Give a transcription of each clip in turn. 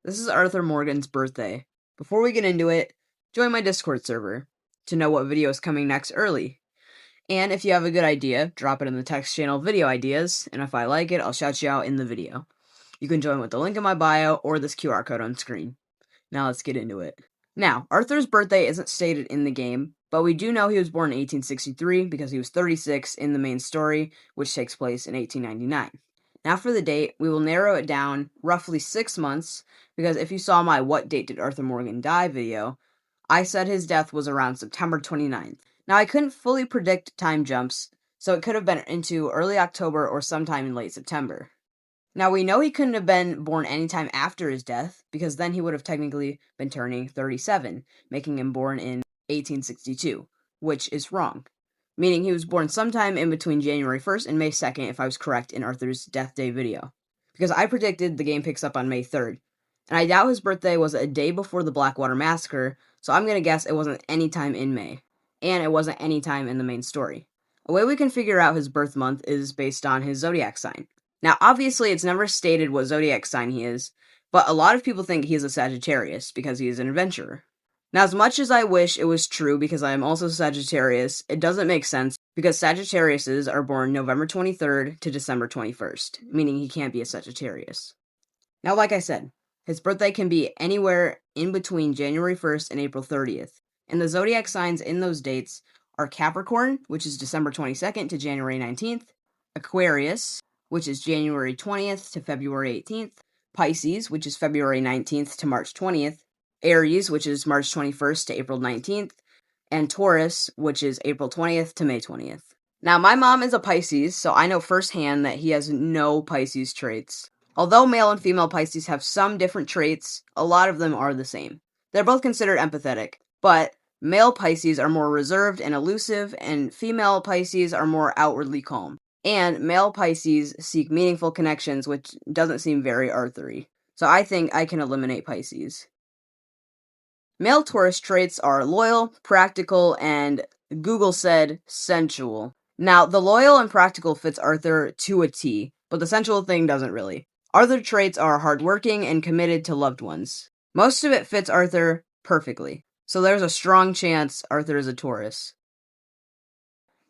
This is Arthur Morgan's birthday. Before we get into it, join my Discord server to know what video is coming next early. And if you have a good idea, drop it in the text channel video ideas, and if I like it, I'll shout you out in the video. You can join with the link in my bio or this QR code on screen. Now let's get into it. Now, Arthur's birthday isn't stated in the game, but we do know he was born in 1863 because he was 36 in the main story, which takes place in 1899. Now for the date, we will narrow it down roughly 6 months, because if you saw my What Date Did Arthur Morgan Die video, I said his death was around September 29th. Now I couldn't fully predict time jumps, so it could have been into early October or sometime in late September. Now we know he couldn't have been born anytime after his death, because then he would have technically been turning 37, making him born in 1862, which is wrong. Meaning he was born sometime in between January 1st and May 2nd if I was correct in Arthur's death day video. Because I predicted the game picks up on May 3rd. And I doubt his birthday was a day before the Blackwater Massacre, so I'm going to guess it wasn't any time in May. And it wasn't any time in the main story. A way we can figure out his birth month is based on his zodiac sign. Now obviously it's never stated what zodiac sign he is, but a lot of people think he is a Sagittarius because he is an adventurer. Now, as much as I wish it was true because I am also Sagittarius, it doesn't make sense because Sagittariuses are born November 23rd to December 21st, meaning he can't be a Sagittarius. Now, like I said, his birthday can be anywhere in between January 1st and April 30th, and the zodiac signs in those dates are Capricorn, which is December 22nd to January 19th, Aquarius, which is January 20th to February 18th, Pisces, which is February 19th to March 20th, Aries, which is March 21st to April 19th, and Taurus, which is April 20th to May 20th. Now, my mom is a Pisces, so I know firsthand that he has no Pisces traits. Although male and female Pisces have some different traits, a lot of them are the same. They're both considered empathetic, but male Pisces are more reserved and elusive, and female Pisces are more outwardly calm. And male Pisces seek meaningful connections, which doesn't seem very Arthur-y. So I think I can eliminate Pisces. Male Taurus traits are loyal, practical, and Google said sensual. Now, the loyal and practical fits Arthur to a T, but the sensual thing doesn't really. Arthur traits are hardworking and committed to loved ones. Most of it fits Arthur perfectly, so there's a strong chance Arthur is a Taurus.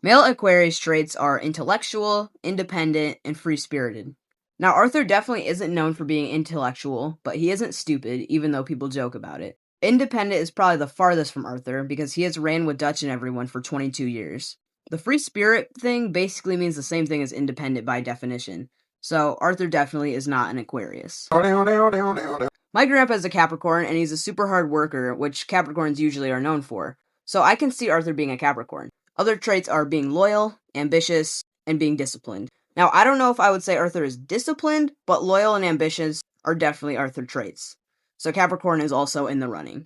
Male Aquarius traits are intellectual, independent, and free-spirited. Now, Arthur definitely isn't known for being intellectual, but he isn't stupid, even though people joke about it. Independent is probably the farthest from Arthur, because he has ran with Dutch and everyone for 22 years. The free spirit thing basically means the same thing as independent by definition, so Arthur definitely is not an Aquarius. My grandpa is a Capricorn, and he's a super hard worker, which Capricorns usually are known for, so I can see Arthur being a Capricorn. Other traits are being loyal, ambitious, and being disciplined. Now, I don't know if I would say Arthur is disciplined, but loyal and ambitious are definitely Arthur traits. So Capricorn is also in the running.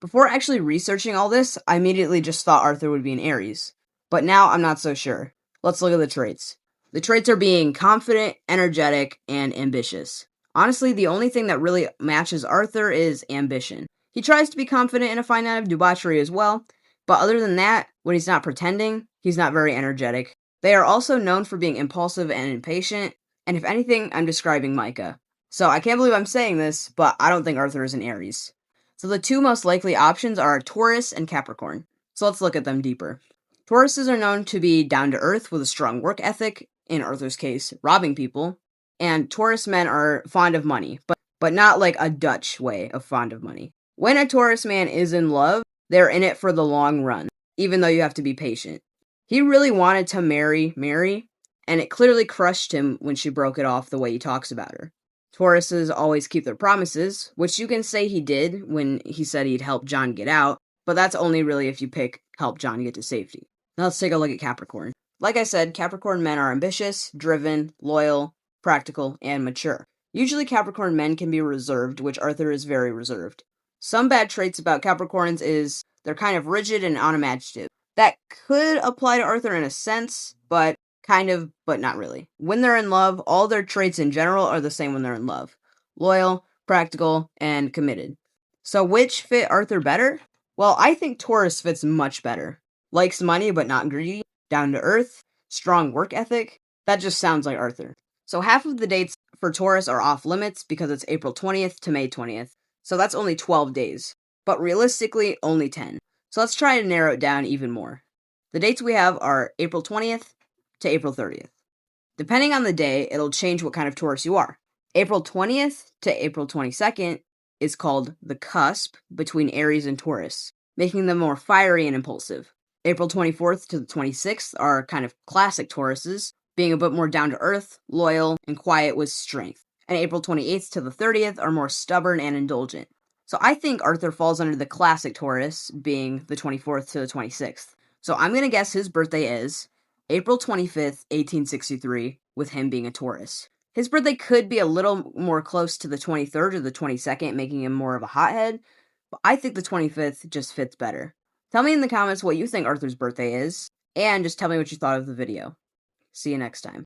Before actually researching all this, I immediately just thought Arthur would be an Aries. But now I'm not so sure. Let's look at the traits. The traits are being confident, energetic, and ambitious. Honestly, the only thing that really matches Arthur is ambition. He tries to be confident in a fine line of debauchery as well, but other than that, when he's not pretending, he's not very energetic. They are also known for being impulsive and impatient, and if anything, I'm describing Micah. So I can't believe I'm saying this, but I don't think Arthur is an Aries. So the two most likely options are Taurus and Capricorn. So let's look at them deeper. Tauruses are known to be down to earth with a strong work ethic, in Arthur's case, robbing people, and Taurus men are fond of money, but not like a Dutch way of fond of money. When a Taurus man is in love, they're in it for the long run, even though you have to be patient. He really wanted to marry Mary, and it clearly crushed him when she broke it off the way he talks about her. Tauruses always keep their promises, which you can say he did when he said he'd help John get out, but that's only really if you pick help John get to safety. Now let's take a look at Capricorn. Like I said, Capricorn men are ambitious, driven, loyal, practical, and mature. Usually Capricorn men can be reserved, which Arthur is very reserved. Some bad traits about Capricorns is they're kind of rigid and unimaginative. That could apply to Arthur in a sense, but kind of, but not really. When they're in love, all their traits in general are the same when they're in love. Loyal, practical, and committed. So which fit Arthur better? Well, I think Taurus fits much better. Likes money but not greedy, down to earth, strong work ethic. That just sounds like Arthur. So half of the dates for Taurus are off limits because it's April 20th to May 20th, so that's only 12 days, but realistically only 10. So let's try to narrow it down even more. The dates we have are April 20th to April 30th. Depending on the day, it'll change what kind of Taurus you are. April 20th to April 22nd is called the cusp between Aries and Taurus, making them more fiery and impulsive. April 24th to the 26th are kind of classic Tauruses, being a bit more down-to-earth, loyal, and quiet with strength. And April 28th to the 30th are more stubborn and indulgent. So I think Arthur falls under the classic Taurus, being the 24th to the 26th. So I'm going to guess his birthday is April 25th, 1863, with him being a Taurus. His birthday could be a little more close to the 23rd or the 22nd, making him more of a hothead, but I think the 25th just fits better. Tell me in the comments what you think Arthur's birthday is, and just tell me what you thought of the video. See you next time.